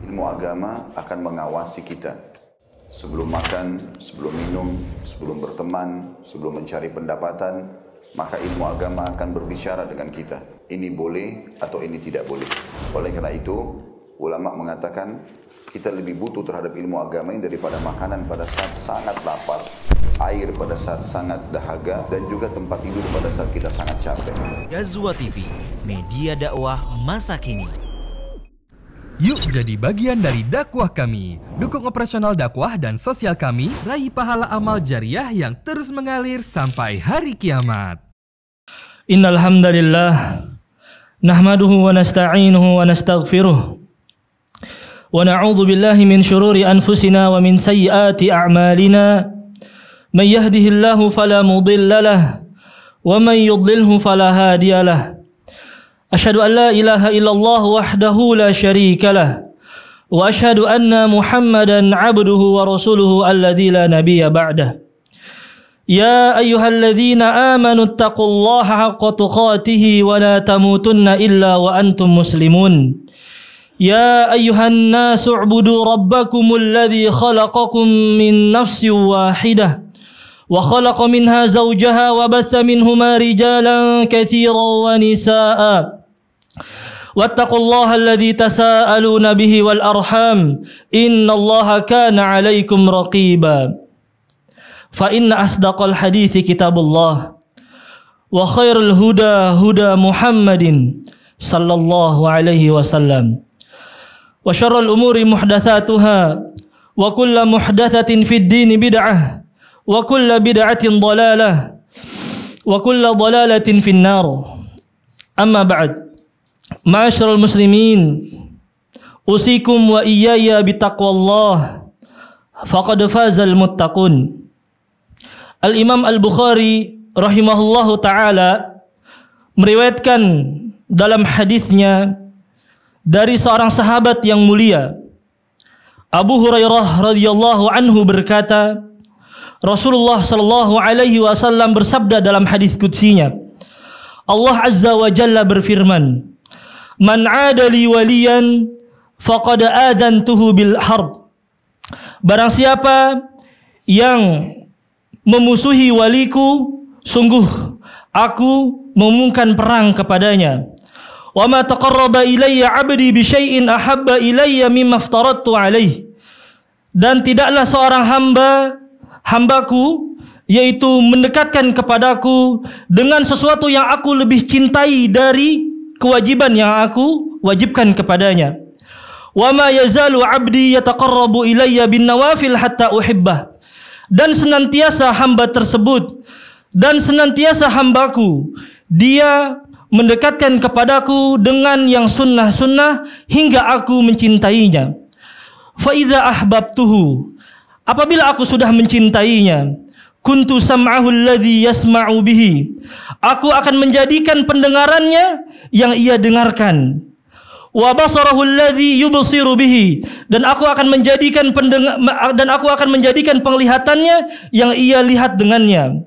Ilmu agama akan mengawasi kita sebelum makan, sebelum minum, sebelum berteman, sebelum mencari pendapatan. Maka ilmu agama akan berbicara dengan kita. Ini boleh atau ini tidak boleh. Oleh karena itu, ulama mengatakan kita lebih butuh terhadap ilmu agama ini daripada makanan pada saat sangat lapar, air pada saat sangat dahaga, dan juga tempat tidur pada saat kita sangat capek. Ghazwa TV, media dakwah masa kini. Yuk jadi bagian dari dakwah kami. Dukung operasional dakwah dan sosial kami, raih pahala amal jariah yang terus mengalir sampai hari kiamat. Innal hamdalillah nahmaduhu wa nasta'inuhu wa nastaghfiruh wa na'udzu billahi min shururi anfusina wa min sayyiati a'malina. May yahdihillahu fala mudilla lahu wa may yudlilhu fala hadiya lahu. Asyhadu an la ilaha illallah wahdahu la syarika lah wa asyhadu anna Muhammadan abduhu wa rasuluhu alladzi la nabiyya ba'dah. Ya ayyuhalladzina amanu taqullaha haqqa tuqatih wa la tamutunna illa wa antum muslimun. Ya ayyuhan nasu u'budu rabbakumul ladzi khalaqakum min nafsin wahidah wa khalaqa minha zawjaha wa batha minhuma rijalan katsiran wa nisaa. Wattaqullaha alladzi tasaaluna bihi wal arham innallaha kana 'alaikum raqiba. Fa inna asdaqal hadithi kitabullah wa khairul huda huda Muhammadin sallallahu alaihi wasallam. Wa syarrul umuri muhdatsatuha wa kullu muhdatsatin fid din bid'ah wa kullu bid'atin dhalalah wa kullu dhalalatin fin nar. Amma ba'd. Ma'asyiral muslimin, usikum wa iyaya bitaqwallah faqad fazal muttaqun. Al-Imam Al-Bukhari rahimahullahu taala meriwayatkan dalam hadisnya dari seorang sahabat yang mulia, Abu Hurairah radhiyallahu anhu berkata, Rasulullah sallallahu alaihi wasallam bersabda dalam hadis qudsinya, Allah azza wa jalla berfirman, Man 'ada li waliyan faqad adantuhu bil harb. Barang siapa yang memusuhi waliku, sungguh aku mengumumkan perang kepadanya. Wa ma taqarraba ilayya 'abdi bi syai'in ahabba ilayya mimma aftaradtu 'alaihi. Dan tidaklah seorang hambaku yaitu mendekatkan kepadaku dengan sesuatu yang aku lebih cintai dari kewajiban yang aku wajibkan kepadanya. Wa ma yazalu 'abdi yataqarrabu ilayya bin nawafil hatta uhibbah. Dan senantiasa hambaku dia mendekatkan kepadaku dengan yang sunnah-sunnah hingga aku mencintainya. Fa idza ahbabtuhu, apabila aku sudah mencintainya, kuntu sam'ahu alladhi yasma'u bihi, aku akan menjadikan pendengarannya yang ia dengarkan. Wa basarahu alladhi yubsiru bihi, dan aku akan menjadikan penglihatannya yang ia lihat dengannya.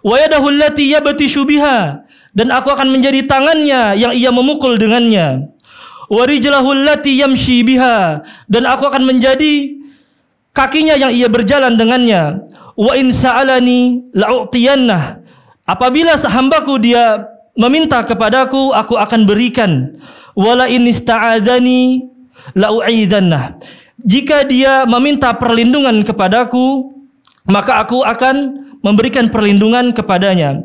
Wa yadahu allati yabtishu biha, dan aku akan menjadi tangannya yang ia memukul dengannya. Wa rijlahu allati yamshi biha, dan aku akan menjadi kakinya yang ia berjalan dengannya. Wa in sa'alani la'utiyannah, apabila hambaku dia meminta kepadaku, aku akan berikan. Wala in ista'adzani la'u'idannah, jika dia meminta perlindungan kepadaku, maka aku akan memberikan perlindungan kepadanya.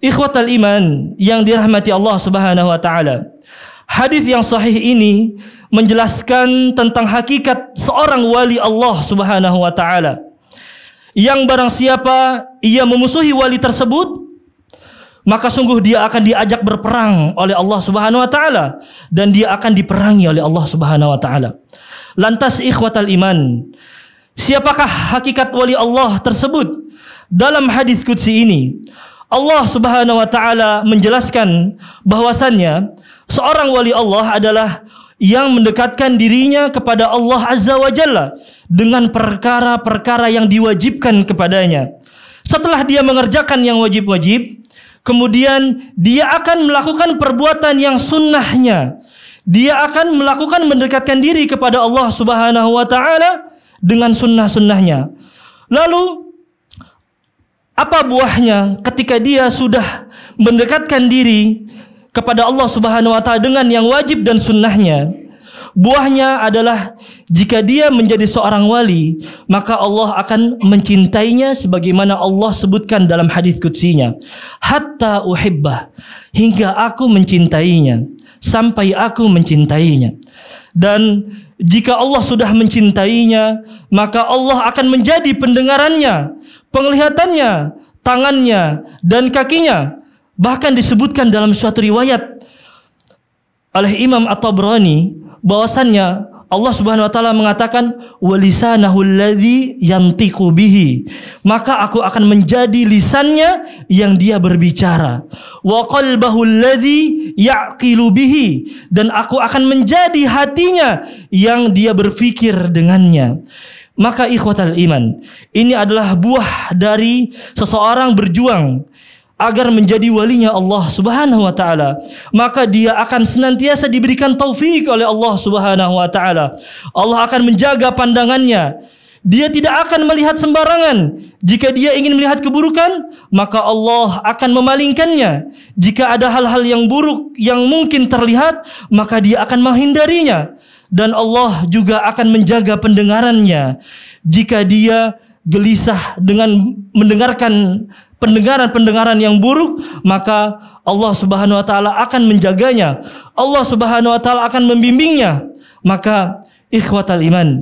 Ikhwatal iman yang dirahmati Allah Subhanahu wa taala, hadis yang sahih ini menjelaskan tentang hakikat seorang wali Allah Subhanahu wa taala, yang barang siapa ia memusuhi wali tersebut, maka sungguh dia akan diajak berperang oleh Allah Subhanahu wa taala dan dia akan diperangi oleh Allah Subhanahu wa taala. Lantas ikhwatal iman, siapakah hakikat wali Allah tersebut? Dalam hadis qudsi ini Allah Subhanahu wa taala menjelaskan bahwasannya seorang wali Allah adalah yang mendekatkan dirinya kepada Allah Azza wa Jalla dengan perkara-perkara yang diwajibkan kepadanya. Setelah dia mengerjakan yang wajib-wajib, kemudian dia akan melakukan perbuatan yang sunnahnya. Dia akan mendekatkan diri kepada Allah Subhanahu wa taala dengan sunnah-sunnahnya. Lalu apa buahnya ketika dia sudah mendekatkan diri kepada Allah Subhanahu wa taala dengan yang wajib dan sunnahnya? Buahnya adalah jika dia menjadi seorang wali, maka Allah akan mencintainya sebagaimana Allah sebutkan dalam hadis qudsinya, hatta uhibbah, hingga aku mencintainya, sampai aku mencintainya. Dan jika Allah sudah mencintainya, maka Allah akan menjadi pendengarannya, penglihatannya, tangannya, dan kakinya. Bahkan disebutkan dalam suatu riwayat oleh Imam At-Tabrani bahwasannya Allah Subhanahu wa taala mengatakan walisanahu alladzi yantiqu bihi, maka aku akan menjadi lisannya yang dia berbicara, wa qalbahu alladzi yaqilu bihi, dan aku akan menjadi hatinya yang dia berpikir dengannya. Maka ikhwatal iman, ini adalah buah dari seseorang berjuang agar menjadi walinya Allah Subhanahu wa taala. Maka dia akan senantiasa diberikan taufik oleh Allah Subhanahu wa taala. Allah akan menjaga pandangannya. Dia tidak akan melihat sembarangan. Jika dia ingin melihat keburukan, maka Allah akan memalingkannya. Jika ada hal-hal yang buruk yang mungkin terlihat, maka dia akan menghindarinya. Dan Allah juga akan menjaga pendengarannya. Jika dia gelisah dengan mendengarkan pendengaran-pendengaran yang buruk, maka Allah Subhanahu wa taala akan menjaganya. Allah Subhanahu wa taala akan membimbingnya. Maka ikhwatal iman,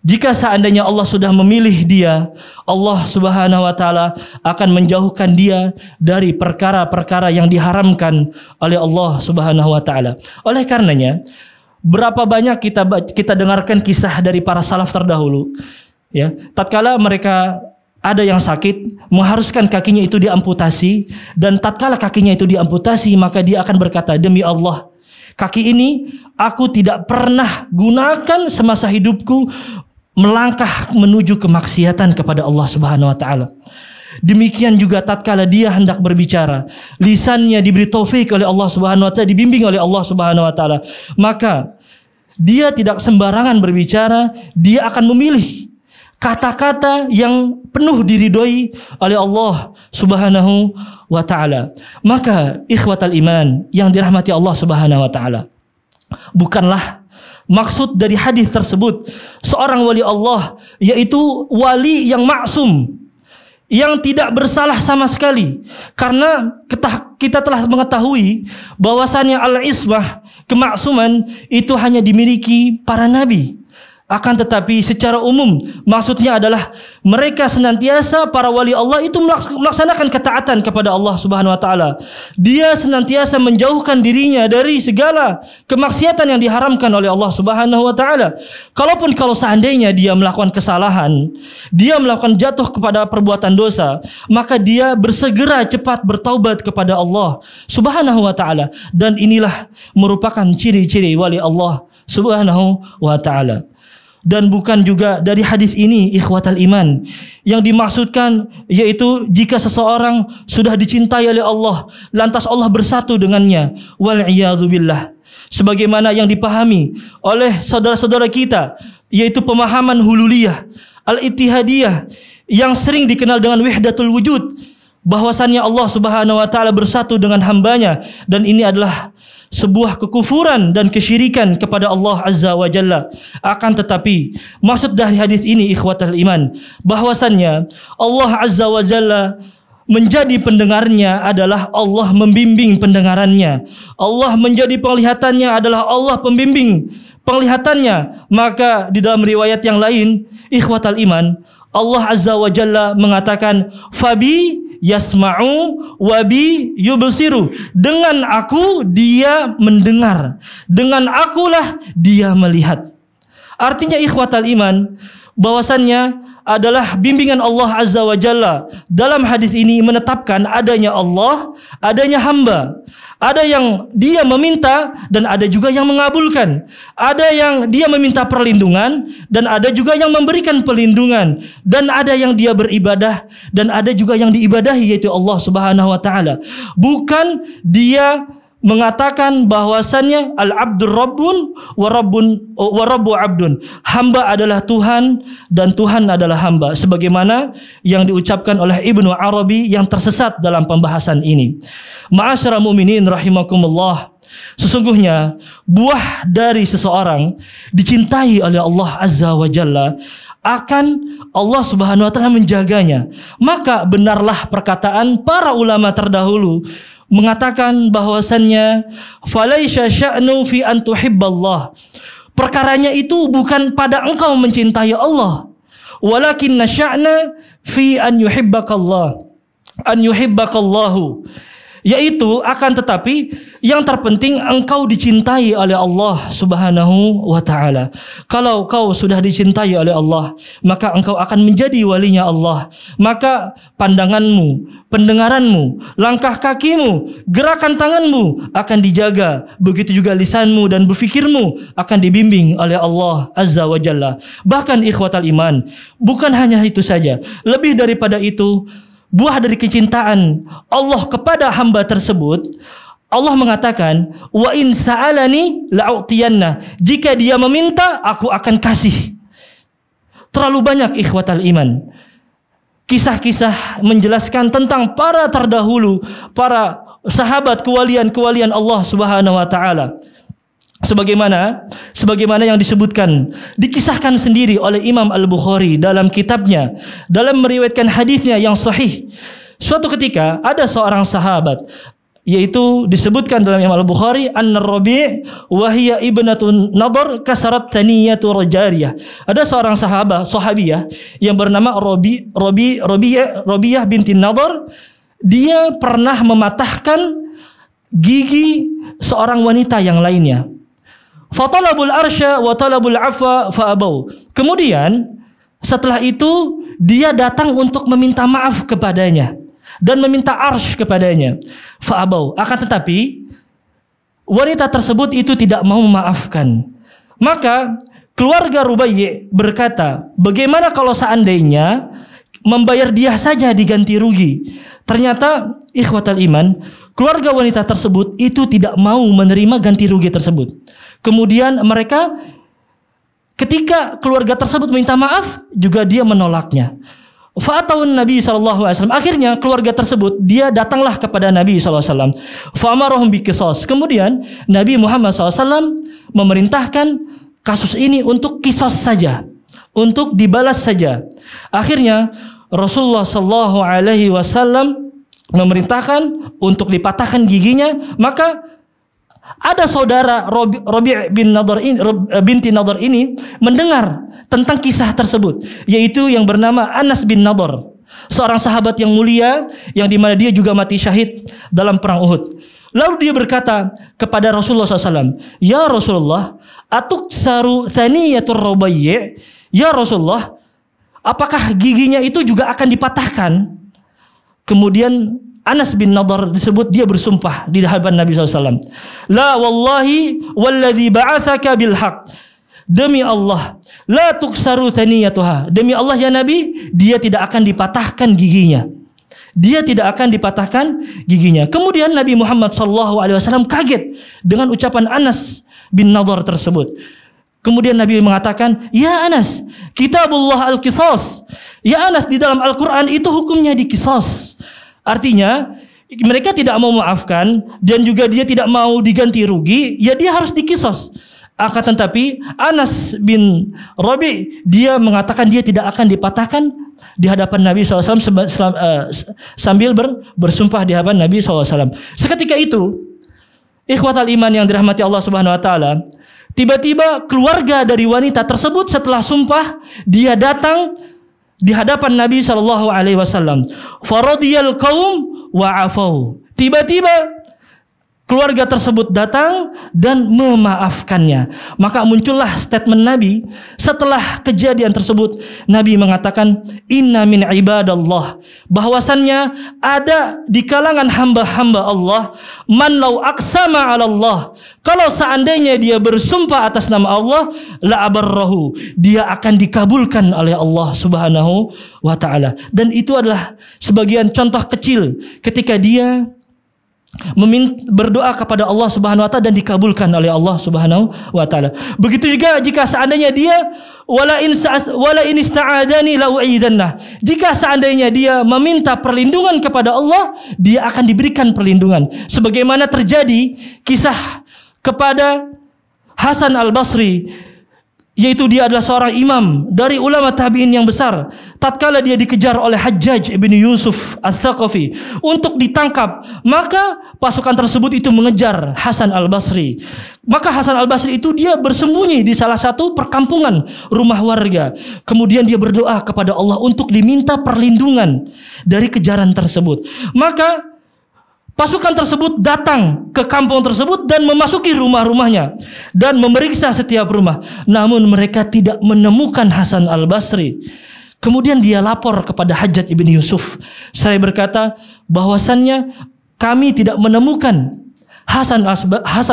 jika seandainya Allah sudah memilih dia, Allah Subhanahu wa taala akan menjauhkan dia dari perkara-perkara yang diharamkan oleh Allah Subhanahu wa taala. Oleh karenanya, berapa banyak kita dengarkan kisah dari para salaf terdahulu, ya, tatkala mereka ada yang sakit, mengharuskan kakinya itu diamputasi, dan tatkala kakinya itu diamputasi, maka dia akan berkata, demi Allah, kaki ini aku tidak pernah gunakan semasa hidupku melangkah menuju kemaksiatan kepada Allah Subhanahu wa taala. Demikian juga tatkala dia hendak berbicara, lisannya diberi taufik oleh Allah Subhanahu wa taala, dibimbing oleh Allah Subhanahu wa taala, maka dia tidak sembarangan berbicara, dia akan memilih kata-kata yang penuh diridhoi oleh Allah Subhanahu wa taala. Maka ikhwatal iman yang dirahmati Allah Subhanahu wa taala, bukanlah maksud dari hadis tersebut seorang wali Allah yaitu wali yang maksum, yang tidak bersalah sama sekali. Karena kita telah mengetahui bahwasannya al-ismah, kemaksuman itu hanya dimiliki para nabi. Akan tetapi secara umum maksudnya adalah mereka senantiasa, para wali Allah itu melaksanakan ketaatan kepada Allah Subhanahu wa taala. Dia senantiasa menjauhkan dirinya dari segala kemaksiatan yang diharamkan oleh Allah Subhanahu wa taala. Kalau seandainya dia melakukan kesalahan, dia melakukan jatuh kepada perbuatan dosa, maka dia bersegera cepat bertaubat kepada Allah Subhanahu wa taala, dan inilah merupakan ciri-ciri wali Allah Subhanahu wa taala. Dan bukan juga dari hadis ini ikhwatal iman yang dimaksudkan yaitu jika seseorang sudah dicintai oleh Allah, lantas Allah bersatu dengannya, wal iyadzu billah, sebagaimana yang dipahami oleh saudara-saudara kita, yaitu pemahaman hululiyah, al-ittihadiyah, yang sering dikenal dengan wahdatul wujud, bahwasannya Allah Subhanahu wa taala bersatu dengan hambanya, dan ini adalah sebuah kekufuran dan kesyirikan kepada Allah Azza wa Jalla. Akan tetapi maksud dari hadis ini ikhwatal iman, bahwasannya Allah Azza wa Jalla menjadi pendengarnya adalah Allah membimbing pendengarannya. Allah menjadi penglihatannya adalah Allah pembimbing penglihatannya. Maka di dalam riwayat yang lain ikhwatal iman, Allah Azza wa Jalla mengatakan, fabi yasma'u wabi yubsiru, dengan aku dia mendengar, dengan akulah dia melihat. Artinya ikhwatal iman, bahwasannya adalah bimbingan Allah Azza wa Jalla. Dalam hadis ini menetapkan adanya Allah, adanya hamba. Ada yang dia meminta dan ada juga yang mengabulkan. Ada yang dia meminta perlindungan dan ada juga yang memberikan perlindungan. Dan ada yang dia beribadah dan ada juga yang diibadahi, yaitu Allah Subhanahu wa taala. Bukan dia mengatakan bahwasannya al-abdur rabbun wa rabbu abdun. Hamba adalah Tuhan dan Tuhan adalah hamba, sebagaimana yang diucapkan oleh Ibnu Arabi yang tersesat dalam pembahasan ini. Ma'asyara mu'minin rahimakumullah, sesungguhnya buah dari seseorang dicintai oleh Allah Azza wa Jalla akan Allah Subhanahu wa taala menjaganya. Maka benarlah perkataan para ulama terdahulu mengatakan bahwasannya falaisya sya'nu fi an tuhibballah. Perkaranya itu bukan pada engkau mencintai Allah, walakinna sya'na fi an yuhibbakallah, an yuhibbakallahu. Yaitu akan tetapi yang terpenting engkau dicintai oleh Allah Subhanahu wa taala. Kalau kau sudah dicintai oleh Allah, maka engkau akan menjadi walinya Allah. Maka pandanganmu, pendengaranmu, langkah kakimu, gerakan tanganmu akan dijaga. Begitu juga lisanmu dan berfikirmu akan dibimbing oleh Allah Azza wa Jalla. Bahkan ikhwatal iman, bukan hanya itu saja, lebih daripada itu, buah dari kecintaan Allah kepada hamba tersebut, Allah mengatakan, wa in sa'alani la'utiyanna. Jika dia meminta, aku akan kasih. Terlalu banyak ikhwatal iman kisah-kisah menjelaskan tentang para terdahulu, para sahabat kewalian Allah Subhanahu wa taala. Sebagaimana yang disebutkan, dikisahkan sendiri oleh Imam Al-Bukhari dalam kitabnya, dalam meriwayatkan hadisnya yang sahih. Suatu ketika ada seorang sahabat, yaitu disebutkan dalam Imam Al-Bukhari, An-Rabi' wa hiya ibnatun Nadhr kasarat taniyatu rajariyah. Ada seorang sahabiyah yang bernama Rabi'ah binti Nadhr. Dia pernah mematahkan gigi seorang wanita yang lainnya. Fatalabul arsya wa talabul afwa fa'abau. Kemudian setelah itu dia datang untuk meminta maaf kepadanya dan meminta arsy kepadanya. Fa'abau. Akan tetapi wanita tersebut itu tidak mau memaafkan. Maka keluarga Rubai' berkata, bagaimana kalau seandainya membayar dia saja diganti rugi? Ternyata ikhwatal iman, keluarga wanita tersebut itu tidak mau menerima ganti rugi tersebut. Kemudian mereka, ketika keluarga tersebut minta maaf, juga dia menolaknya. Fa'atawun Nabi SAW. Akhirnya keluarga tersebut, dia datanglah kepada Nabi SAW. Fa'amarahum biqisas. Kemudian Nabi Muhammad SAW memerintahkan kasus ini untuk qisas saja, untuk dibalas saja. Akhirnya Rasulullah SAW memerintahkan untuk dipatahkan giginya. Maka ada saudara Rabi' binti Nadhr ini mendengar tentang kisah tersebut, yaitu yang bernama Anas bin Nadhr, seorang sahabat yang mulia yang dimana dia juga mati syahid dalam perang Uhud. Lalu dia berkata kepada Rasulullah SAW, ya Rasulullah, atuksaru thaniyatur Rubai'? Ya Rasulullah, apakah giginya itu juga akan dipatahkan? Kemudian Anas bin Nadhr disebut dia bersumpah di hadapan Nabi SAW. La wallahi walladhi ba'athaka bilhaq. Demi Allah, la tuksaru thaniyatuha. Demi Allah ya Nabi, dia tidak akan dipatahkan giginya. Dia tidak akan dipatahkan giginya. Kemudian Nabi Muhammad SAW kaget dengan ucapan Anas bin Nadhr tersebut. Kemudian Nabi mengatakan, ya Anas, kitabullah al-qisas. Ya Anas, di dalam Al-Quran itu hukumnya diqisas. Artinya mereka tidak mau memaafkan dan juga dia tidak mau diganti rugi, ya dia harus diqisas. Akan tetapi Anas bin Rabi' dia mengatakan dia tidak akan dipatahkan di hadapan Nabi SAW sambil bersumpah di hadapan Nabi SAW. Seketika itu, ikhwatal iman yang dirahmati Allah Subhanahu Wa Taala, tiba-tiba keluarga dari wanita tersebut setelah sumpah dia datang di hadapan Nabi SAW. Faradiyal qaum wa afau. Tiba-tiba keluarga tersebut datang dan memaafkannya. Maka muncullah statement Nabi setelah kejadian tersebut. Nabi mengatakan, inna min ibadallah, bahwasannya ada di kalangan hamba-hamba Allah, man law aqsama 'ala Allah, kalau seandainya dia bersumpah atas nama Allah, la abarrahu, dia akan dikabulkan oleh Allah Subhanahu wa taala. Dan itu adalah sebagian contoh kecil ketika dia berdoa kepada Allah Subhanahu wa taala dan dikabulkan oleh Allah Subhanahu wa taala. Begitu juga jika seandainya dia wala in ista'adani la u'idanna. Jika seandainya dia meminta perlindungan kepada Allah, dia akan diberikan perlindungan. Sebagaimana terjadi kisah kepada Hasan Al-Basri, yaitu dia adalah seorang imam dari ulama tabi'in yang besar. Tatkala dia dikejar oleh Hajjaj ibn Yusuf Al-Thaqafi untuk ditangkap, maka pasukan tersebut itu mengejar Hasan Al-Basri. Maka Hasan Al-Basri itu dia bersembunyi di salah satu perkampungan rumah warga. Kemudian dia berdoa kepada Allah untuk diminta perlindungan dari kejaran tersebut. Maka pasukan tersebut datang ke kampung tersebut dan memasuki rumah-rumahnya dan memeriksa setiap rumah. Namun mereka tidak menemukan Hasan Al-Basri. Kemudian dia lapor kepada Hajjaj ibn Yusuf. Saya berkata bahwasannya kami tidak menemukan Hasan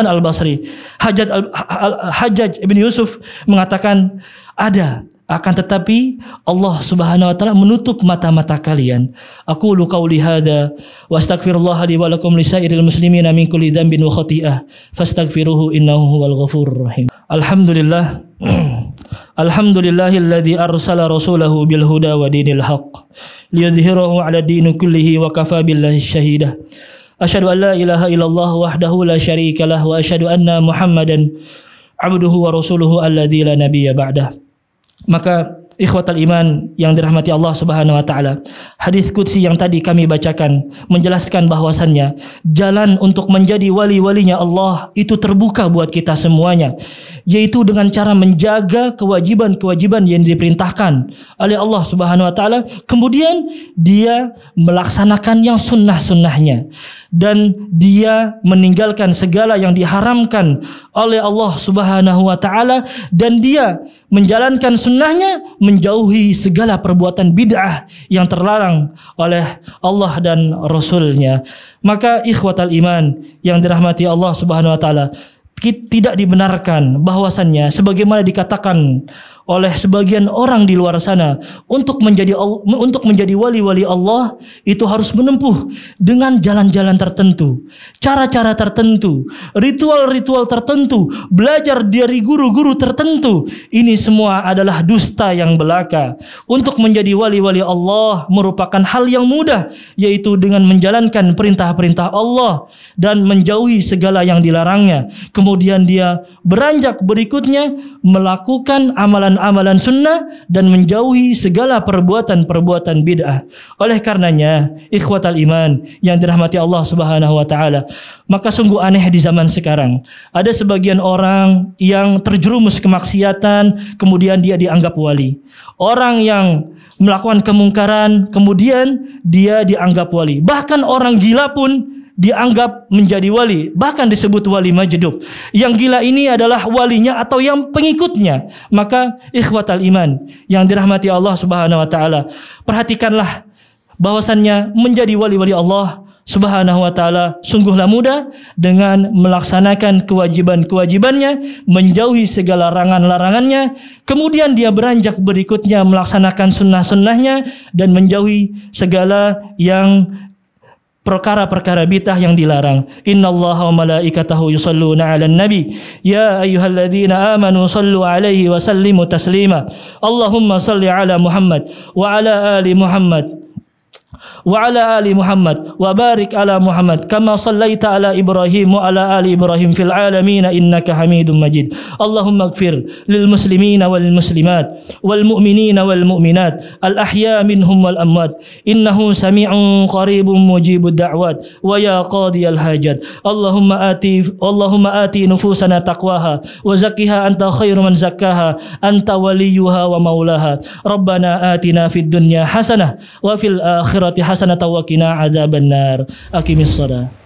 Al-Basri. Hajjaj ibn Yusuf mengatakan ada, akan tetapi Allah Subhanahu wa taala menutup mata-mata kalian. Aqulu qauli hadza wa astaghfirullah li wa lakum lisairil muslimina min kulli dhanbin wa khati'ah fastaghfiruhu innahu huwal ghafurur rahim. Alhamdulillah. Alhamdulillahilladzi arsala rasulahu bil huda wa dinil haqq liyudhhirahu 'ala dini kullihi wa kafa billahi syahida. Asyhadu an la ilaha illallah wahdahu la syarika lah wa asyhadu anna Muhammadan abduhu wa rasuluhu alladzi la nabiyya ba'dah. Maka ikhwatal iman yang dirahmati Allah Subhanahu wa taala, hadis qudsi yang tadi kami bacakan menjelaskan bahwasannya jalan untuk menjadi wali-walinya Allah itu terbuka buat kita semuanya, yaitu dengan cara menjaga kewajiban-kewajiban yang diperintahkan oleh Allah Subhanahu wa taala, kemudian dia melaksanakan yang sunnah-sunnahnya dan dia meninggalkan segala yang diharamkan oleh Allah Subhanahu wa taala dan dia menjalankan sunnahnya, menjauhi segala perbuatan bid'ah yang terlarang oleh Allah dan Rasulnya. Maka ikhwatal iman yang dirahmati Allah Subhanahu wa taala, tidak dibenarkan bahwasannya sebagaimana dikatakan oleh sebagian orang di luar sana, untuk menjadi wali-wali Allah itu harus menempuh dengan jalan-jalan tertentu, cara-cara tertentu, ritual-ritual tertentu, belajar dari guru-guru tertentu. Ini semua adalah dusta yang belaka. Untuk menjadi wali-wali Allah merupakan hal yang mudah, yaitu dengan menjalankan perintah-perintah Allah dan menjauhi segala yang dilarangnya. Kemudian dia beranjak berikutnya melakukan amalan sunnah dan menjauhi segala perbuatan-perbuatan bid'ah. Oleh karenanya, ikhwatal iman yang dirahmati Allah Subhanahu wa taala, maka sungguh aneh di zaman sekarang ada sebagian orang yang terjerumus kemaksiatan kemudian dia dianggap wali. Orang yang melakukan kemungkaran kemudian dia dianggap wali. Bahkan orang gila pun dianggap menjadi wali, bahkan disebut wali majdub. Yang gila ini adalah walinya atau yang pengikutnya. Maka ikhwatal iman yang dirahmati Allah Subhanahu wa taala, perhatikanlah bahwasannya menjadi wali-wali Allah Subhanahu wa taala sungguhlah mudah dengan melaksanakan kewajiban-kewajibannya, menjauhi segala larangan-larangannya, kemudian dia beranjak berikutnya melaksanakan sunnah-sunnahnya dan menjauhi segala yang perkara-perkara bid'ah yang dilarang. Innallaha wa malaikatahu yusalluna 'alan nabi ya ayyuhalladzina amanu sallu 'alaihi wa sallimu taslima. Allahumma salli 'ala Muhammad wa 'ala ali Muhammad وعلى آل محمد وبارك على محمد كما صليت على إبراهيم وعلى آل إبراهيم في العالمين إنك حميد مجيد. اللهم اغفر للمسلمين والمسلمات والمؤمنين والمؤمنات الأحياء منهم والأموات إنه سميع قريب مجيب الدعوات ويا قاضي الحاجات. اللهم آتي نفوسنا تقواها وزكها أنت خير من زكاها أنت وليها ومولاها. ربنا آتنا في الدنيا حسنة وفي الآخرة حسنة وقنا عذاب النار. أقم الصلاة.